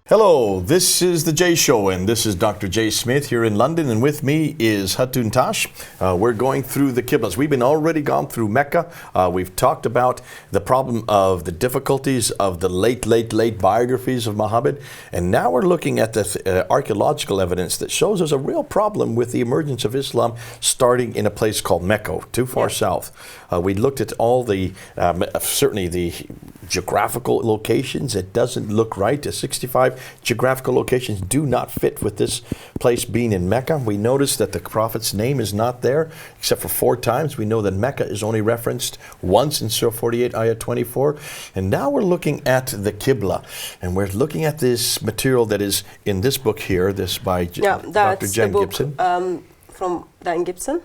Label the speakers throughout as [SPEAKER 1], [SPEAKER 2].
[SPEAKER 1] Hello, this is the Jay Show, and this is Dr. Jay Smith here in London, and with me is Hatun Tash. We're going through the Qiblas. We've already gone through Mecca. We've talked about the problem of the difficulties of the late biographies of Muhammad, and now we're looking at the archaeological evidence that shows there's a real problem with the emergence of Islam starting in a place called Mecca, too far south. We looked at all the, certainly the geographical locations. It doesn't look right. 65 geographical locations do not fit with this place being in Mecca. We noticed that the Prophet's name is not there except for 4 times. We know that Mecca is only referenced once in Surah 48, Ayah 24. And now we're looking at the Qibla. And we're looking at this material that is in this book here, this by Dr. Jen Gibson.
[SPEAKER 2] From Dan Gibson.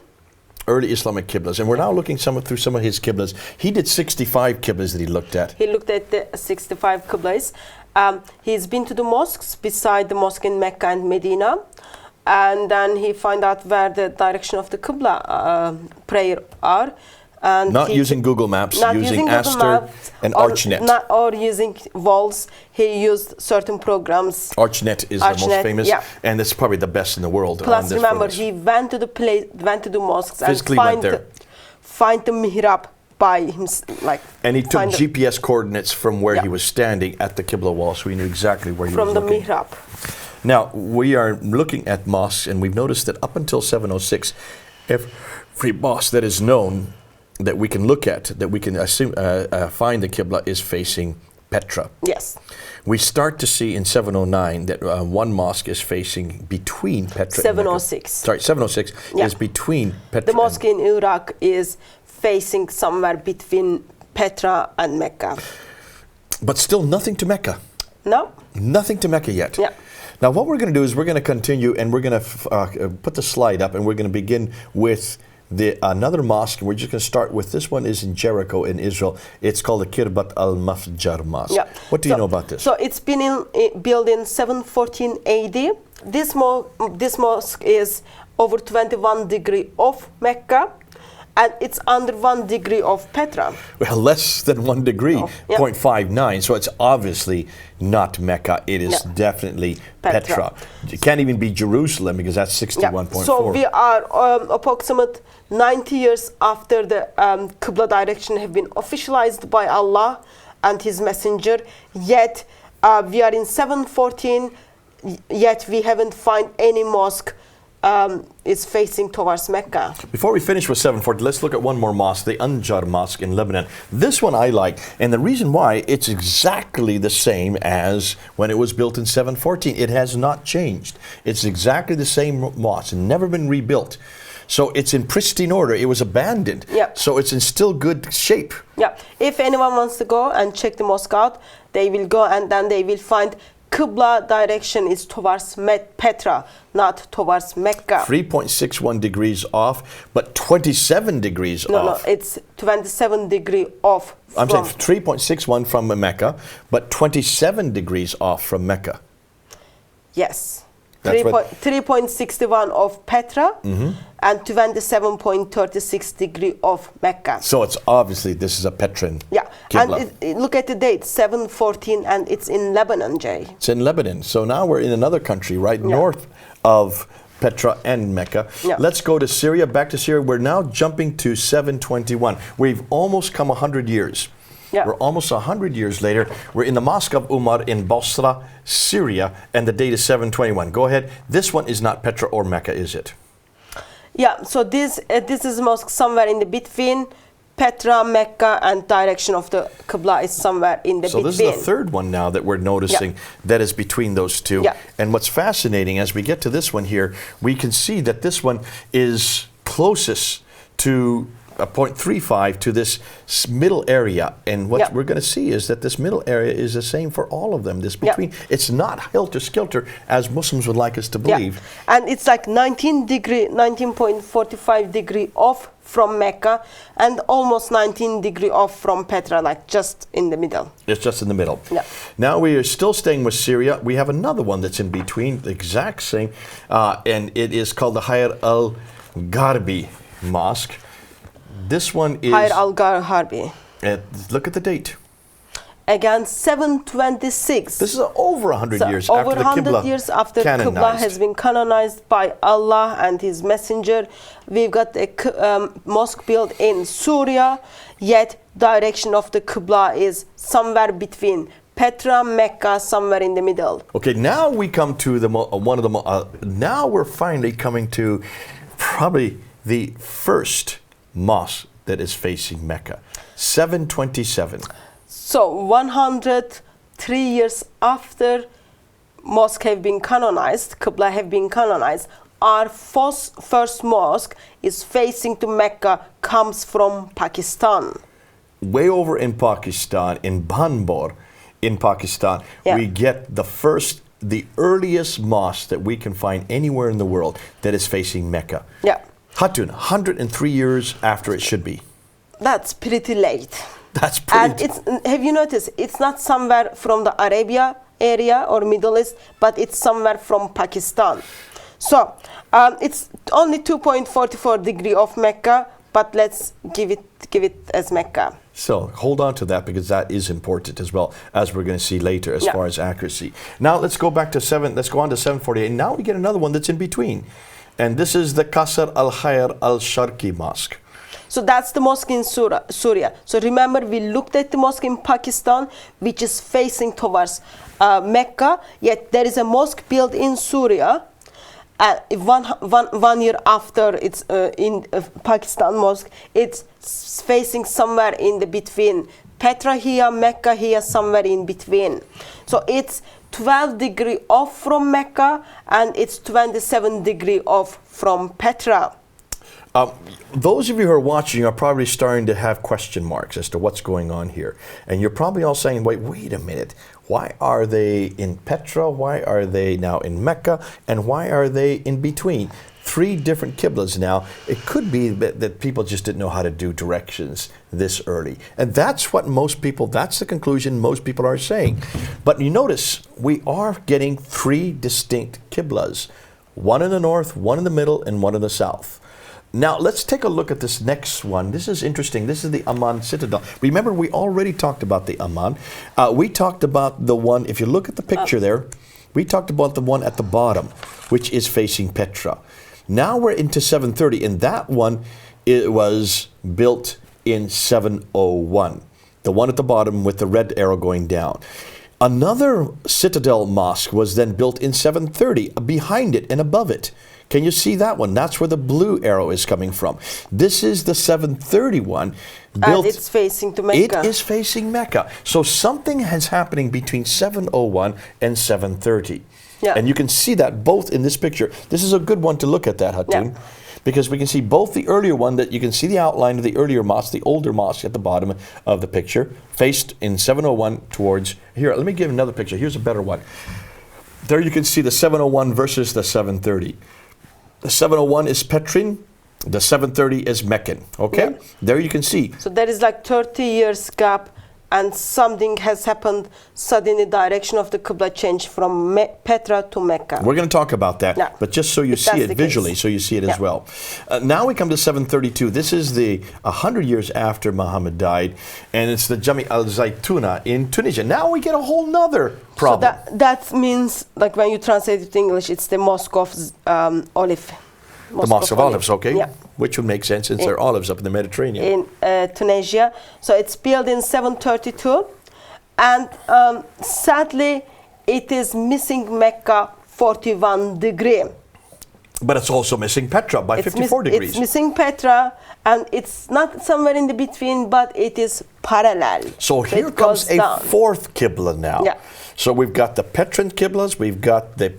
[SPEAKER 1] Early Islamic Qiblas, and we're now looking through some of his Qiblas. He did 65 Qiblas that he looked at.
[SPEAKER 2] He looked at the 65 Qiblas. He's been to the mosques beside the mosque in Mecca and Medina, and then he found out where the direction of the Qibla prayer are. And
[SPEAKER 1] not using Google Maps, using Aster and ArchNet.
[SPEAKER 2] Or using walls. He used certain programs.
[SPEAKER 1] ArchNet is the most famous, and it's probably the best in the world.
[SPEAKER 2] Plus, remember, he went to the mosques
[SPEAKER 1] physically
[SPEAKER 2] and find the mihrab by him,
[SPEAKER 1] and he took GPS coordinates from where he was standing at the Qibla wall, so he knew exactly where he was looking.
[SPEAKER 2] From the mihrab.
[SPEAKER 1] Now, we are looking at mosques, and we've noticed that up until 706, every mosque that is known that we can look at, that we can assume, find the Qibla is facing Petra.
[SPEAKER 2] Yes.
[SPEAKER 1] We start to see in 709 that one mosque is facing between Petra
[SPEAKER 2] 706.
[SPEAKER 1] and Mecca. Sorry, 706 is between Petra.
[SPEAKER 2] The mosque in Iraq is facing somewhere between Petra and Mecca.
[SPEAKER 1] But still nothing to Mecca.
[SPEAKER 2] No.
[SPEAKER 1] Nothing to Mecca yet.
[SPEAKER 2] Yeah.
[SPEAKER 1] Now what we're going to do is we're going to continue, and we're going to put the slide up, and we're going to begin with another mosque, and we're just going to start with this one is in Jericho in Israel. It's called the Kirbat al-Mafjar Mosque.
[SPEAKER 2] Yeah.
[SPEAKER 1] What do you know about this?
[SPEAKER 2] So it's been built in 714 AD. This mosque is over 21 degrees of Mecca, and it's under 1 degree of Petra.
[SPEAKER 1] Well, less than 1 degree, 0.59. So it's obviously not Mecca. It is definitely Petra. It can't even be Jerusalem because that's 61.4.
[SPEAKER 2] So we are approximate 90 years after the Qibla direction have been officialized by Allah and His Messenger. Yet we are in 714. Yet we haven't found any mosque is facing towards Mecca.
[SPEAKER 1] Before we finish with 740, let's look at one more mosque, the Anjaan Mosque in Lebanon. This one I like, and the reason why, it's exactly the same as when it was built in 714. It has not changed. It's exactly the same mosque, never been rebuilt. So it's in pristine order. It was abandoned.
[SPEAKER 2] Yeah.
[SPEAKER 1] So it's in still good shape.
[SPEAKER 2] Yeah. If anyone wants to go and check the mosque out, they will go, and then they will find Qibla direction is towards Petra, not towards Mecca.
[SPEAKER 1] 3.61 degrees off, but 27 degrees off.
[SPEAKER 2] No, it's 27 degrees off.
[SPEAKER 1] I'm saying 3.61 from Mecca, but 27 degrees off from Mecca.
[SPEAKER 2] Yes. 3.61 of Petra and 27.36 degree of Mecca.
[SPEAKER 1] So it's obviously this is a Petran.
[SPEAKER 2] Yeah, Qibla. And look at the date, 714, and it's in Lebanon, Jay.
[SPEAKER 1] It's in Lebanon. So now we're in another country right north of Petra and Mecca. Yeah. Let's go to Syria, back to Syria. We're now jumping to 721. We've almost come 100 years. Yeah. We're almost 100 years later. We're in the Mosque of Omar in Basra, Syria, and the date is 721. Go ahead. This one is not Petra or Mecca, is it?
[SPEAKER 2] Yeah, so this is a mosque somewhere in the between Petra, Mecca, and direction of the Qibla is somewhere in the between.
[SPEAKER 1] So this is the third one now that we're noticing that is between those two. Yeah. And what's fascinating, as we get to this one here, we can see that this one is closest to a 0.35 to this middle area, and what we're going to see is that this middle area is the same for all of them. This between, it's not helter-skelter as Muslims would like us to believe.
[SPEAKER 2] And it's like 19.45 degree off from Mecca and almost 19 degree off from Petra, like just in the middle.
[SPEAKER 1] It's just in the middle. Yeah. Now we are still staying with Syria. We have another one that's in between, the exact same, and it is called the Hayr al-Gharbi Mosque. This one is
[SPEAKER 2] Hayr al-Gharbi.
[SPEAKER 1] Look at the date.
[SPEAKER 2] again 726.
[SPEAKER 1] This is over 100 years
[SPEAKER 2] over
[SPEAKER 1] after the
[SPEAKER 2] 100
[SPEAKER 1] Qibla
[SPEAKER 2] years after Qibla
[SPEAKER 1] canonized.
[SPEAKER 2] has been canonized by Allah and His Messenger. We've got a mosque built in Syria, yet direction of the Qibla is somewhere between Petra, Mecca, somewhere in the middle.
[SPEAKER 1] Okay, now we come to the now we're finally coming to probably the first mosque that is facing Mecca, 727.
[SPEAKER 2] So 103 years after mosque have been canonized, Qibla have been canonized, our first mosque is facing to Mecca, comes from Pakistan.
[SPEAKER 1] Way over in Pakistan, in Banbor, in Pakistan, we get the earliest mosque that we can find anywhere in the world that is facing Mecca.
[SPEAKER 2] Yeah.
[SPEAKER 1] Hatun, 103 years after it should be.
[SPEAKER 2] That's pretty late.
[SPEAKER 1] That's pretty.
[SPEAKER 2] And it's, have you noticed, it's not somewhere from the Arabia area or Middle East, but it's somewhere from Pakistan. So it's only 2.44 degree of Mecca, but let's give it as Mecca.
[SPEAKER 1] So hold on to that, because that is important as well, as we're going to see later as far as accuracy. Now let's go back to let's go on to 748. Now we get another one that's in between. And this is the Qasr al-Khair al-Sharqi Mosque.
[SPEAKER 2] So that's the mosque in Syria. So remember, we looked at the mosque in Pakistan, which is facing towards Mecca, yet there is a mosque built in Syria. One year after it's in Pakistan mosque, it's facing somewhere in the between. Petra here, Mecca here, somewhere in between. So it's 12 degree off from Mecca, and it's 27 degree off from Petra.
[SPEAKER 1] Those of you who are watching are probably starting to have question marks as to what's going on here. And you're probably all saying, wait a minute. Why are they in Petra? Why are they now in Mecca? And why are they in between? 3 different Qiblas now. It could be that people just didn't know how to do directions this early. And that's what that's the conclusion most people are saying. But you notice, we are getting 3 distinct Qiblas. One in the north, one in the middle, and one in the south. Now, let's take a look at this next one. This is interesting. This is the Amman Citadel. Remember, we already talked about the Amman. We talked about the one, if you look at the picture there, we talked about the one at the bottom, which is facing Petra. Now we're into 730, and that one, it was built in 701. The one at the bottom with the red arrow going down. Another Citadel Mosque was then built in 730, behind it and above it. Can you see that one? That's where the blue arrow is coming from. This is the 731 built.
[SPEAKER 2] And it's facing to Mecca.
[SPEAKER 1] It is facing Mecca. So something is happening between 701 and 730.
[SPEAKER 2] Yeah.
[SPEAKER 1] And you can see that both in this picture. This is a good one to look at that, Hatun. Yeah. Because we can see both the earlier one, that you can see the outline of the earlier mosque, the older mosque at the bottom of the picture, faced in 701 towards, here, let me give another picture. Here's a better one. There you can see the 701 versus the 730. The 701 is Petrin, the 730 is Meccan, okay? Yeah. There you can see.
[SPEAKER 2] So there is like 30 years gap, and something has happened suddenly. Direction of the Qibla changed from Petra to Mecca.
[SPEAKER 1] We're going to talk about that, but just so you see it visually, so you see it as well. Now we come to 732. This is the 100 years after Muhammad died, and it's the Jami al-Zaytuna in Tunisia. Now we get a whole nother problem.
[SPEAKER 2] So that means, like when you translate it to English, it's the Mosque of Olive.
[SPEAKER 1] The Mosque of Olives, okay.
[SPEAKER 2] Yeah.
[SPEAKER 1] Which would make sense since there are olives up in the Mediterranean.
[SPEAKER 2] In Tunisia. So it's built in 732. And sadly, it is missing Mecca 41 degree.
[SPEAKER 1] But it's also missing Petra by 54 degrees.
[SPEAKER 2] It's missing Petra, and it's not somewhere in the between, but it is parallel.
[SPEAKER 1] So here comes a fourth Qibla now.
[SPEAKER 2] Yeah.
[SPEAKER 1] So we've got the Petran Qiblas, we've got the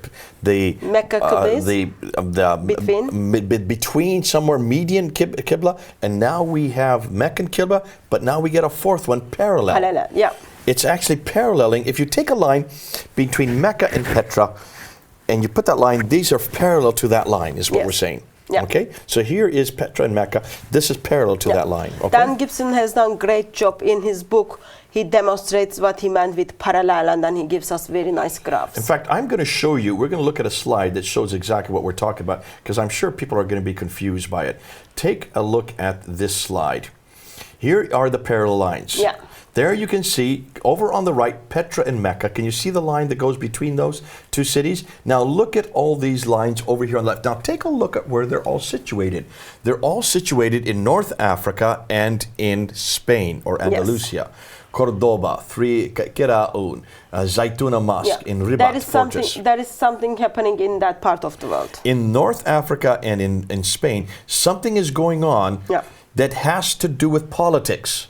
[SPEAKER 2] Mecca Qiblas,
[SPEAKER 1] between somewhere median Qibla, and now we have Meccan Qibla, but now we get a fourth one parallel.
[SPEAKER 2] Parallel, yeah.
[SPEAKER 1] It's actually paralleling. If you take a line between Mecca and Petra, and you put that line, these are parallel to that line, is what we're saying. Yeah. Okay, so here is Petra and Mecca. This is parallel to that line. Okay?
[SPEAKER 2] Dan Gibson has done a great job in his book. He demonstrates what he meant with parallel, and then he gives us very nice graphs.
[SPEAKER 1] In fact, I'm going to show you, we're going to look at a slide that shows exactly what we're talking about, because I'm sure people are going to be confused by it. Take a look at this slide. Here are the parallel lines.
[SPEAKER 2] Yeah.
[SPEAKER 1] There you can see, over on the right, Petra and Mecca. Can you see the line that goes between those two cities? Now look at all these lines over here on the left. Now take a look at where they're all situated. They're all situated in North Africa and in Spain, or Andalusia. Yes. Cordoba, Qiraun, Zaytuna Mosque, in Ribat Fortress.
[SPEAKER 2] There is something happening in that part of the world.
[SPEAKER 1] In North Africa and in Spain, something is going on that has to do with politics.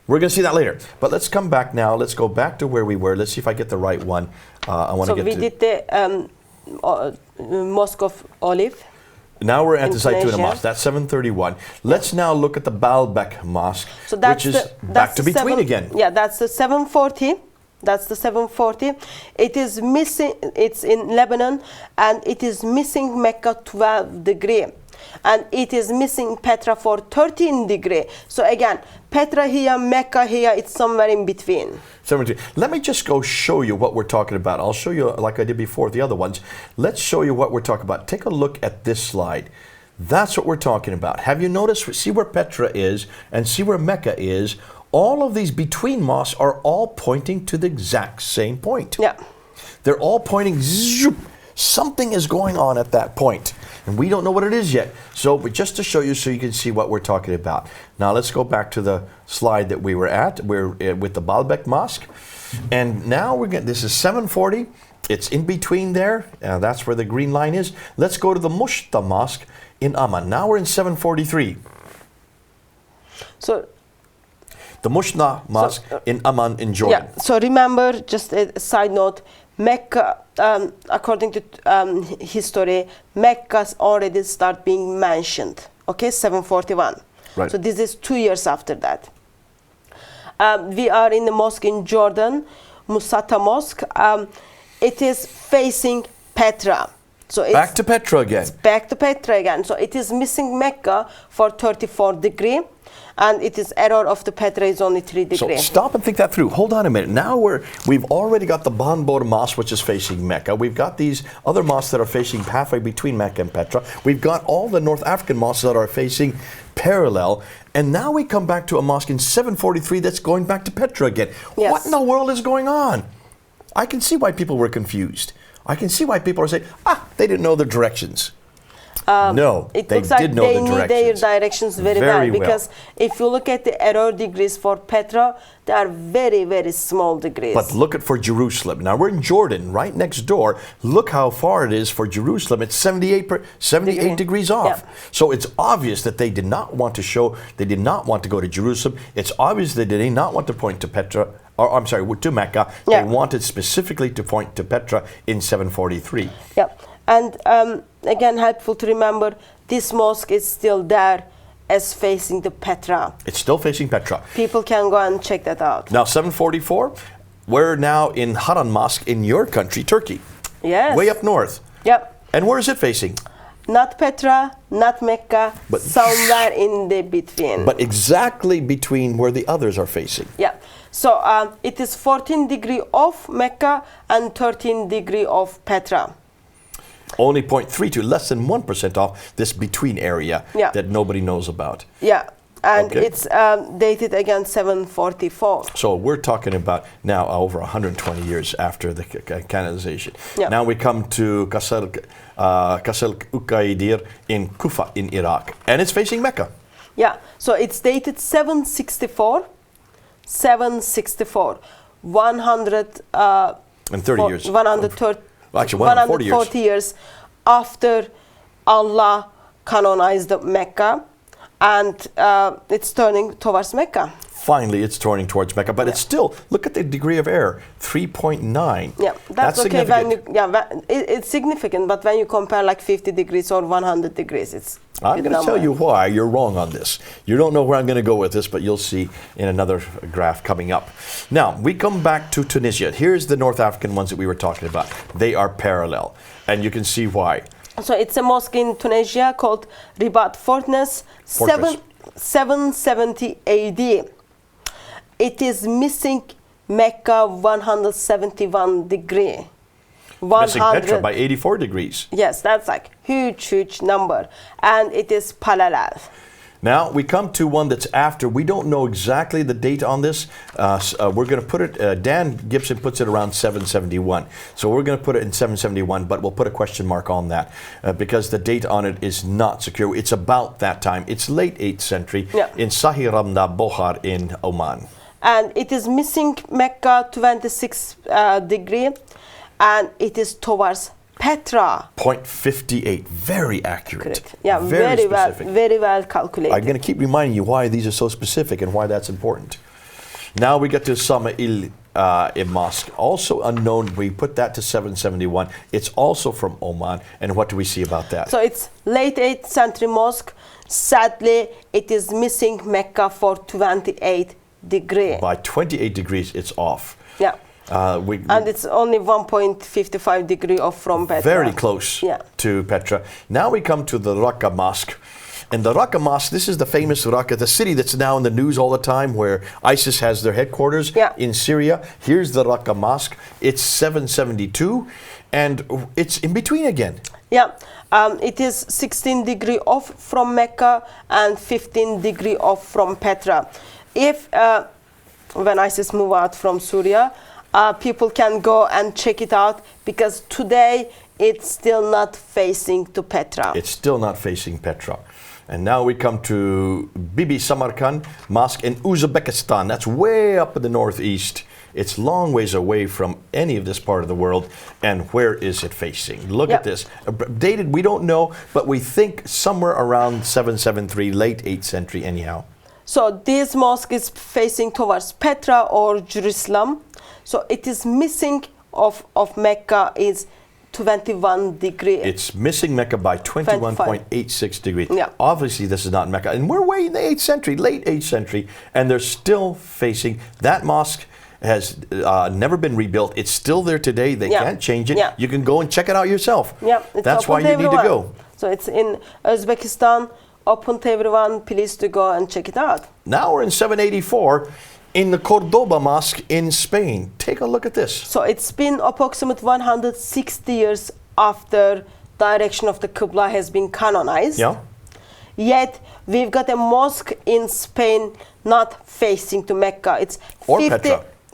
[SPEAKER 1] We're going to see that later. But let's come back now. Let's go back to where we were. Let's see if I get the right one.
[SPEAKER 2] So we did the Mosque of Olive.
[SPEAKER 1] Now we're at the Zaytuna Mosque. That's 731. Let's now look at the Baalbek Mosque, so which is back to between again.
[SPEAKER 2] Yeah, that's the 740. That's the 740. It is missing. It's in Lebanon, and it is missing Mecca 12 degree. And it is missing Petra for 13 degree. So again, Petra here, Mecca here, it's somewhere in between.
[SPEAKER 1] 17. Let me just go show you what we're talking about. I'll show you like I did before the other ones. Let's show you what we're talking about. Take a look at this slide. That's what we're talking about. Have you noticed, see where Petra is and see where Mecca is? All of these between mosques are all pointing to the exact same point.
[SPEAKER 2] Yeah.
[SPEAKER 1] They're all pointing, zoop. Something is going on at that point. And we don't know what it is yet. So, but just to show you so you can see what we're talking about. Now let's go back to the slide that we were at. We're with the Baalbek Mosque. And now we're getting, this is 740. It's in between there. That's where the green line is. Let's go to the Mushta Mosque in Amman. Now we're in 743.
[SPEAKER 2] So
[SPEAKER 1] the Mushta Mosque in Amman in Jordan.
[SPEAKER 2] Yeah, so remember, just a side note, Mecca, according to history, Mecca's already start being mentioned. Okay, 741.
[SPEAKER 1] Right.
[SPEAKER 2] So this is 2 years after that. We are in the mosque in Jordan, Musata Mosque. It is facing Petra. So it's
[SPEAKER 1] back to Petra again.
[SPEAKER 2] It's back to Petra again. So it is missing Mecca for 34 degree. And it is error of the Petra is only 3 degrees.
[SPEAKER 1] So stop and think that through. Hold on a minute. Now we've already got the Banbor Mosque, which is facing Mecca. We've got these other mosques that are facing halfway between Mecca and Petra. We've got all the North African mosques that are facing parallel. And now we come back to a mosque in 743 that's going back to Petra again.
[SPEAKER 2] Yes.
[SPEAKER 1] What in the world is going on? I can see why people were confused. I can see why people are saying, they didn't know the directions. No,
[SPEAKER 2] it
[SPEAKER 1] they
[SPEAKER 2] looks like
[SPEAKER 1] did know
[SPEAKER 2] they
[SPEAKER 1] the
[SPEAKER 2] knew
[SPEAKER 1] directions.
[SPEAKER 2] their directions very well, because if you look at the error degrees for Petra, they are very, very small degrees.
[SPEAKER 1] But look at for Jerusalem. Now we're in Jordan, right next door. Look how far it is for Jerusalem. It's 78 degrees off.
[SPEAKER 2] Yeah.
[SPEAKER 1] So it's obvious that they did not want to show, they did not want to go to Jerusalem. It's obvious they did not want to point to Petra, or I'm sorry, to Mecca.
[SPEAKER 2] Yeah.
[SPEAKER 1] They wanted specifically to point to Petra in 743.
[SPEAKER 2] Yeah. And again, helpful to remember, this mosque is still there as facing the Petra.
[SPEAKER 1] It's still facing Petra.
[SPEAKER 2] People can go and check that out.
[SPEAKER 1] Now 744, we're now in Hatun Mosque in your country, Turkey.
[SPEAKER 2] Yes.
[SPEAKER 1] Way up north.
[SPEAKER 2] Yep.
[SPEAKER 1] And where is it facing?
[SPEAKER 2] Not Petra, not Mecca, but somewhere in the between.
[SPEAKER 1] But exactly between where the others are facing.
[SPEAKER 2] Yeah. So it is 14 degree off Mecca and 13 degree off Petra.
[SPEAKER 1] Only 0.32, less than 1% off this between area that nobody knows about.
[SPEAKER 2] Yeah, and it's dated again 744.
[SPEAKER 1] So we're talking about now over 120 years after the canonization.
[SPEAKER 2] Yeah.
[SPEAKER 1] Now we come to Qasr Uqaydir in Kufa in Iraq, and it's facing Mecca.
[SPEAKER 2] Yeah, so it's dated 764,
[SPEAKER 1] 130 years.
[SPEAKER 2] 130.
[SPEAKER 1] Actually, 140
[SPEAKER 2] years after Allah canonized Mecca, and it's turning towards Mecca.
[SPEAKER 1] Finally, it's turning towards Mecca, but it's still, look at the degree of error, 3.9.
[SPEAKER 2] Yeah, that's okay.
[SPEAKER 1] Significant.
[SPEAKER 2] It's significant, but when you compare like 50 degrees or 100 degrees, it's
[SPEAKER 1] I'm going to tell you why you're wrong on this. You don't know where I'm going to go with this, but you'll see in another graph coming up. Now, we come back to Tunisia. Here's the North African ones that we were talking about. They are parallel, and you can see why. So
[SPEAKER 2] it's a mosque in Tunisia called Ribat Fortress. 770 AD. It is missing Mecca 171 degree.
[SPEAKER 1] Missing Petra by 84 degrees.
[SPEAKER 2] Yes, that's like huge number. And it is parallel.
[SPEAKER 1] Now we come to one that's after. We don't know exactly the date on this. We're going to put it, Dan Gibson puts it around 771. So we're going to put it in 771, but we'll put a question mark on that because the date on it is not secure. It's about that time. It's late 8th century in Sahih Ramda Bohar in Oman.
[SPEAKER 2] And it is missing Mecca 26 degree, and it is towards Petra.
[SPEAKER 1] 0.58, very accurate.
[SPEAKER 2] Correct. Yeah,
[SPEAKER 1] very specific.
[SPEAKER 2] Very well calculated.
[SPEAKER 1] I'm going to keep reminding you why these are so specific and why that's important. Now we get to Sama'il Mosque, also unknown. We put that to 771. It's also from Oman. And what do we see about that?
[SPEAKER 2] So it's late 8th century mosque. Sadly, it is missing Mecca for 28 degrees.
[SPEAKER 1] By 28 degrees, it's off.
[SPEAKER 2] Yeah. And it's only 1.55 degree off from Petra.
[SPEAKER 1] Very close to Petra. Now we come to the Raqqa Mosque. And the Raqqa Mosque, this is the famous Raqqa, the city that's now in the news all the time where ISIS has their headquarters in Syria. Here's the Raqqa Mosque. It's 772 and it's in between again.
[SPEAKER 2] Yeah, it is 16 degree off from Mecca and 15 degree off from Petra. If, when ISIS move out from Syria, people can go and check it out because today it's still not facing to Petra.
[SPEAKER 1] It's still not facing Petra. And now we come to Bibi Samarkand Mosque in Uzbekistan. That's way up in the northeast. It's long ways away from any of this part of the world. And where is it facing? Look at this. Dated, we don't know, but we think somewhere around 773, late 8th century anyhow.
[SPEAKER 2] So this mosque is facing towards Petra or Jerusalem. So it is missing of Mecca is 21 degrees.
[SPEAKER 1] It's missing Mecca by 21.86 degrees.
[SPEAKER 2] Yeah.
[SPEAKER 1] Obviously, this is not Mecca. And we're way in the 8th century, late 8th century, and they're still facing. That mosque has never been rebuilt. It's still there today. They can't change it. You can go and check it out yourself. That's why you need to go.
[SPEAKER 2] So it's in Uzbekistan. Open to everyone. Please to go and check it out.
[SPEAKER 1] Now we're in 784. In the Cordoba Mosque in Spain. Take a look at this.
[SPEAKER 2] So it's been approximately 160 years after direction of the Qibla has been canonized.
[SPEAKER 1] Yeah.
[SPEAKER 2] Yet we've got a mosque in Spain not facing to Mecca. It's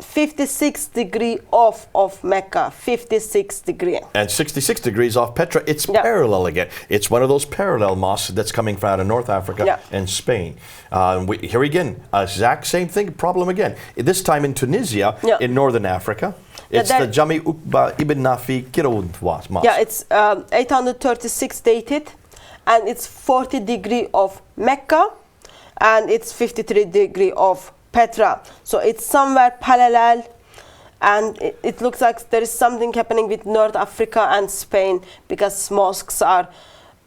[SPEAKER 2] 56 degree off of Mecca, 56 degree.
[SPEAKER 1] And 66 degrees off Petra. It's parallel again. It's one of those parallel mosques that's coming from out of North Africa and Spain. Here again, exact same thing, problem again. This time in Tunisia, in Northern Africa. It's the Jami Uqba Ibn Nafi Kirawd Mosque.
[SPEAKER 2] Yeah, it's 836 dated, and it's 40 degree of Mecca, and it's 53 degree of Petra. So it's somewhere parallel, and it looks like there is something happening with North Africa and Spain because mosques are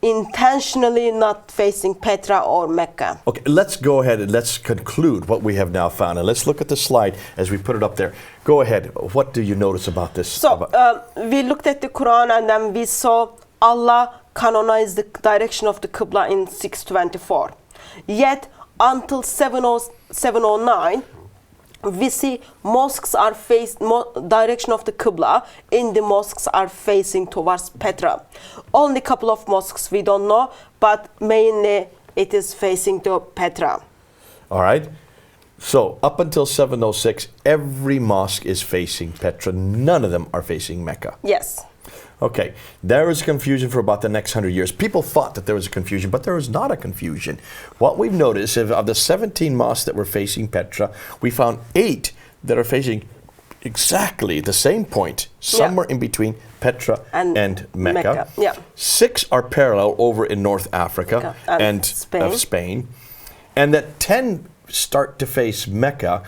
[SPEAKER 2] intentionally not facing Petra or Mecca.
[SPEAKER 1] Okay, let's go ahead and let's conclude what we have now found. And let's look at the slide as we put it up there. Go ahead. What do you notice about this?
[SPEAKER 2] So we looked at the Quran and then we saw Allah canonized the direction of the Qibla in 624. Yet until 709, we see mosques are direction of the Qibla in the mosques are facing towards Petra. Only a couple of mosques we don't know, but mainly it is facing to Petra.
[SPEAKER 1] All right. So up until 706, every mosque is facing Petra. None of them are facing Mecca.
[SPEAKER 2] Yes.
[SPEAKER 1] Okay, there was confusion for about the next 100 years. People thought that there was a confusion, but there was not a confusion. What we've noticed is of the 17 mosques that were facing Petra, we found 8 that are facing exactly the same point, somewhere in between Petra and Mecca. 6 are parallel over in North Africa and Spain. And that 10 start to face Mecca,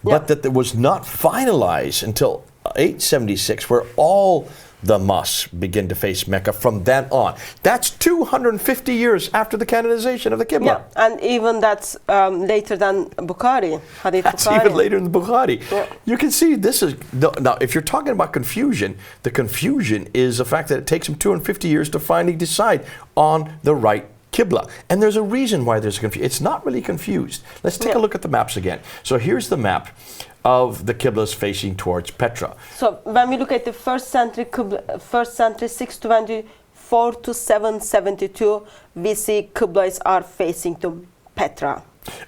[SPEAKER 1] but that it was not finalized until 876, where all the mosques begin to face Mecca from then on. That's 250 years after the canonization of the Qibla.
[SPEAKER 2] Yeah, and even that's later than Bukhari.
[SPEAKER 1] That's even later than Bukhari. You can see this is, now if you're talking about confusion, the confusion is the fact that it takes them 250 years to finally decide on the right Qibla. And there's a reason why there's confusion. It's not really confused. Let's take a look at the maps again. So here's the map of the Qiblas facing towards Petra.
[SPEAKER 2] So when we look at the first century Qibla, first century 624 to 772, we see Qiblas are facing to Petra.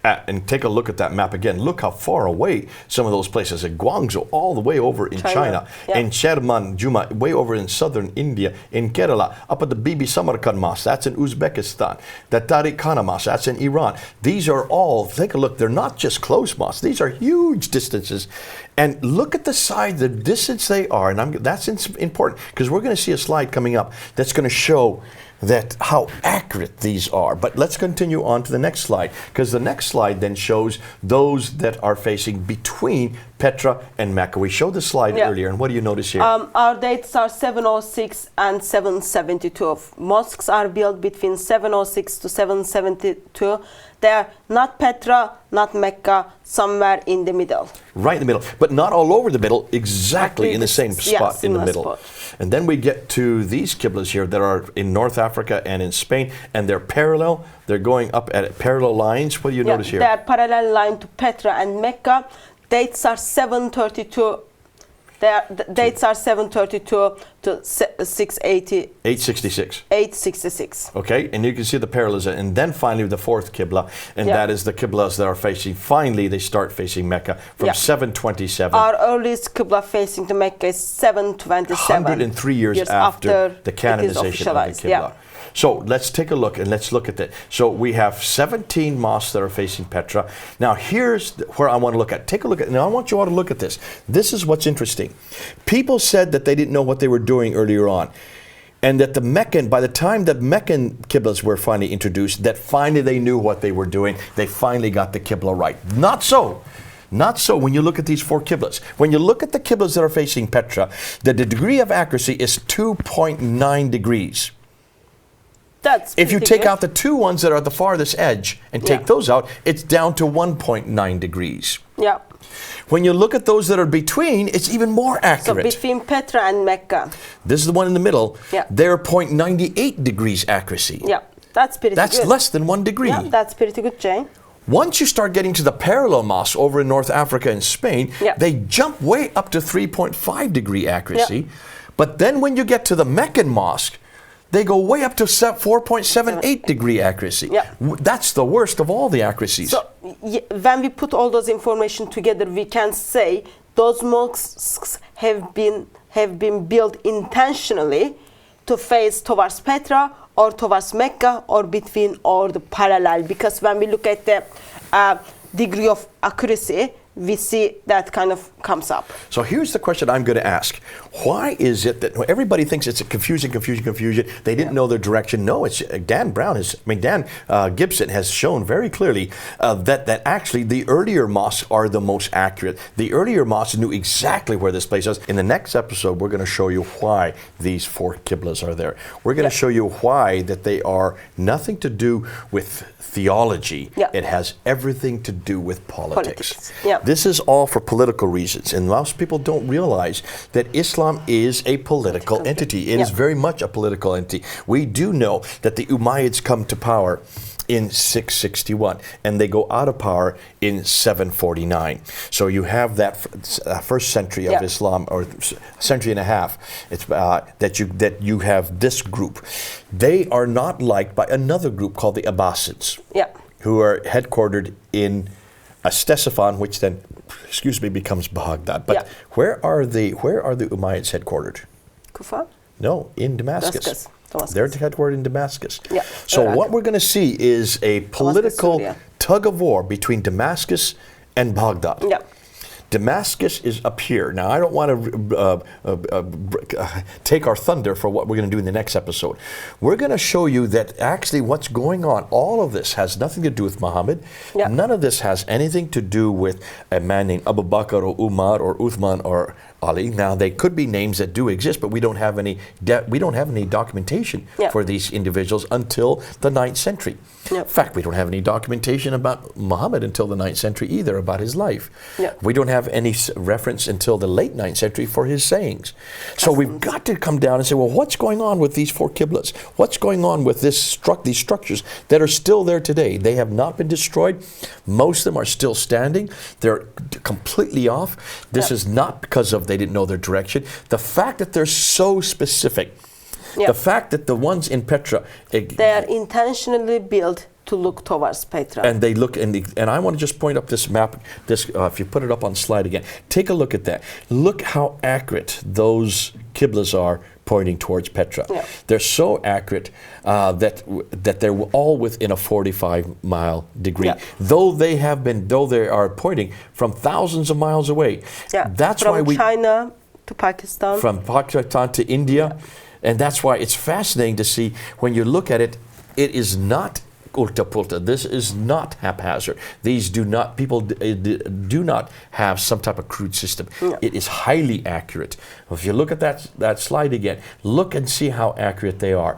[SPEAKER 1] And take a look at that map again. Look how far away some of those places. In Guangzhou, all the way over in China.
[SPEAKER 2] Yeah.
[SPEAKER 1] In Sherman Juma, way over in southern India. In Kerala, up at the Bibi Samarkand Mosque, that's in Uzbekistan. The Tariq Khana Mosque, that's in Iran. These are all, take a look, they're not just close mosques. These are huge distances. And look at the side, the distance they are. And that's important, because we're going to see a slide coming up that's going to show that how accurate these are. But let's continue on to the next slide, because the next slide then shows those that are facing between Petra and Mecca. We showed the slide earlier, and what do you notice here?
[SPEAKER 2] Our dates are 706 and 772. Mosques are built between 706 to 772. They are not Petra, not Mecca, somewhere in the middle.
[SPEAKER 1] Right in the middle, but not all over the middle, exactly in the same spot in the middle.
[SPEAKER 2] Spot.
[SPEAKER 1] And then we get to these qiblas here that are in North Africa and in Spain, and they're parallel. They're going up at parallel lines. What do you notice here?
[SPEAKER 2] They are parallel line to Petra and Mecca. Dates are 732. The dates are 732 to 680.
[SPEAKER 1] 866.
[SPEAKER 2] 866.
[SPEAKER 1] Okay, and you can see the parallels. And then finally the fourth qibla, and that is the qiblas that are facing, finally they start facing Mecca from 727.
[SPEAKER 2] Our earliest qibla facing to Mecca is 727.
[SPEAKER 1] 103 years after the canonization of the qibla.
[SPEAKER 2] Yeah.
[SPEAKER 1] So let's take a look, and let's look at that. So we have 17 mosques that are facing Petra. Now here's where I want to look at. Take a look at, now I want you all to look at this. This is what's interesting. People said that they didn't know what they were doing earlier on, and that the Meccan, by the time the Meccan qiblas were finally introduced, that finally they knew what they were doing. They finally got the qibla right. Not so. Not so when you look at these four qiblas. When you look at the qiblas that are facing Petra, the degree of accuracy is 2.9 degrees. If you take out the two ones that are at the farthest edge and take those out, it's down to 1.9 degrees.
[SPEAKER 2] Yeah.
[SPEAKER 1] When you look at those that are between, it's even more accurate.
[SPEAKER 2] So between Petra and Mecca.
[SPEAKER 1] This is the one in the middle.
[SPEAKER 2] Yeah.
[SPEAKER 1] They're 0.98 degrees accuracy.
[SPEAKER 2] Yeah, that's pretty good.
[SPEAKER 1] That's less than 1 degree.
[SPEAKER 2] Yeah, that's pretty good, Jane.
[SPEAKER 1] Once you start getting to the parallel mosques over in North Africa and Spain, they jump way up to 3.5 degree accuracy. But then when you get to the Meccan mosque, they go way up to 4.78 degree accuracy. That's the worst of all the accuracies.
[SPEAKER 2] So when we put all those information together, we can say those mosques have been built intentionally to face towards Petra or towards Mecca or between or the parallel. Because when we look at the degree of accuracy, we see that kind of comes up.
[SPEAKER 1] So here's the question I'm going to ask. Why is it that everybody thinks it's a confusion? They didn't know their direction. No, it's Dan Gibson has shown very clearly that actually the earlier mosques are the most accurate. The earlier mosques knew exactly where this place was. In the next episode, we're going to show you why these four qiblas are there. We're going to show you why that they are nothing to do with theology. It has everything to do with politics. This is all for political reasons, and most people don't realize that Islam is a political entity. It is very much a political entity. We do know that the Umayyads come to power in 661, and they go out of power in 749. So you have that first century of Islam, or century and a half. It's that you have this group. They are not liked by another group called the Abbasids, who are headquartered in Ctesiphon, which then, becomes Baghdad. But where are the Umayyads headquartered?
[SPEAKER 2] Kufa?
[SPEAKER 1] No, in Damascus. They're headquartered in Damascus. So what we're going to see is a political tug of war between Damascus and Baghdad. Damascus is up here. Now, I don't want to take our thunder for what we're going to do in the next episode. We're going to show you that actually what's going on, all of this has nothing to do with Muhammad. None of this has anything to do with a man named Abu Bakr or Umar or Uthman or Ali. Now, they could be names that do exist, but we don't have any documentation for these individuals until the 9th century. In fact, we don't have any documentation about Muhammad until the 9th century either, about his life. We don't have any reference until the late 9th century for his sayings. So we've got to come down and say, well, what's going on with these four qiblas? What's going on with these structures that are still there today? They have not been destroyed. Most of them are still standing. They're completely off. This is not because of they didn't know their direction. The fact that they're so specific, the fact that the ones in Petra,
[SPEAKER 2] they are intentionally built to look towards Petra.
[SPEAKER 1] And they look, and I want to just point up this map, if you put it up on slide again, take a look at that. Look how accurate those Qiblas are pointing towards Petra.
[SPEAKER 2] Yeah.
[SPEAKER 1] They're so accurate that they're all within a 45-mile degree.
[SPEAKER 2] Yeah.
[SPEAKER 1] Though they are pointing from thousands of miles away.
[SPEAKER 2] Yeah.
[SPEAKER 1] That's
[SPEAKER 2] from
[SPEAKER 1] why we
[SPEAKER 2] China to Pakistan.
[SPEAKER 1] From Pakistan to India. Yeah. And that's why it's fascinating to see when you look at it, it is not ulta-pulta. This is not haphazard. These people do not have some type of crude system.
[SPEAKER 2] Yeah.
[SPEAKER 1] It is highly accurate. If you look at that slide again, look and see how accurate they are.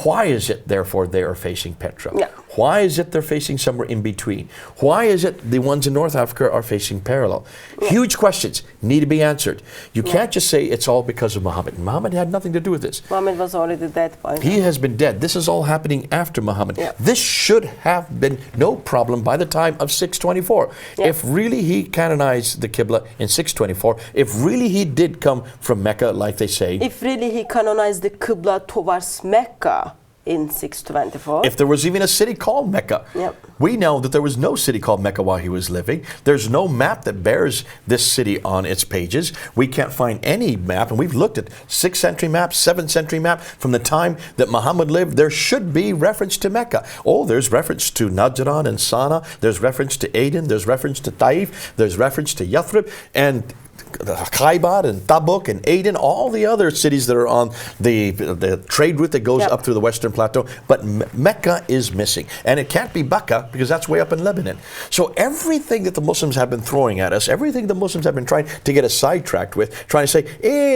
[SPEAKER 1] Why is it, therefore, they are facing Petra?
[SPEAKER 2] Yeah.
[SPEAKER 1] Why is it they're facing somewhere in between? Why is it the ones in North Africa are facing parallel? Yeah. Huge questions need to be answered. You can't just say it's all because of Muhammad. Muhammad had nothing to do with this.
[SPEAKER 2] Muhammad was already dead by now.
[SPEAKER 1] He has been dead. This is all happening after Muhammad.
[SPEAKER 2] Yeah.
[SPEAKER 1] This should have been no problem by the time of 624.
[SPEAKER 2] Yeah.
[SPEAKER 1] If really he canonized the Qibla in 624, if really he did come from Mecca, like they say.
[SPEAKER 2] If really he canonized the Qibla towards Mecca in 624.
[SPEAKER 1] If there was even a city called Mecca.
[SPEAKER 2] Yep.
[SPEAKER 1] We know that there was no city called Mecca while he was living. There's no map that bears this city on its pages. We can't find any map, and we've looked at 6th century map, 7th century map. From the time that Muhammad lived, there should be reference to Mecca. Oh, there's reference to Najran and Sana. There's reference to Aden. There's reference to Taif. There's reference to Yathrib. And Khaybar and Tabuk and Aden, all the other cities that are on the trade route that goes up through the Western Plateau. But Mecca is missing. And it can't be Bakka because that's way up in Lebanon. So everything that the Muslims have been throwing at us, everything the Muslims have been trying to get us sidetracked with, trying to say,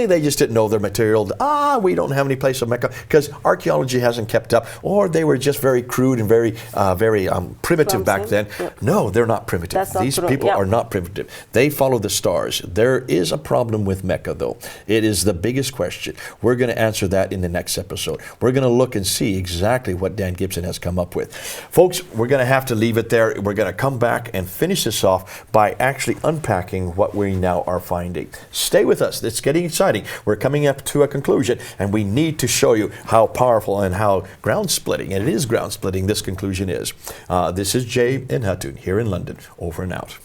[SPEAKER 1] they just didn't know their material. We don't have any place of Mecca because archaeology hasn't kept up, or they were just very crude and very primitive back then. Yeah. No, they're not primitive. These people are not primitive. They follow the stars. There is a problem with Mecca, though. It is the biggest question. We're going to answer that in the next episode. We're going to look and see exactly what Dan Gibson has come up with. Folks, we're going to have to leave it there. We're going to come back and finish this off by actually unpacking what we now are finding. Stay with us. It's getting exciting. We're coming up to a conclusion, and we need to show you how powerful and how ground-splitting, and it is ground-splitting, this conclusion is. This is Jay and Hatun here in London. Over and out.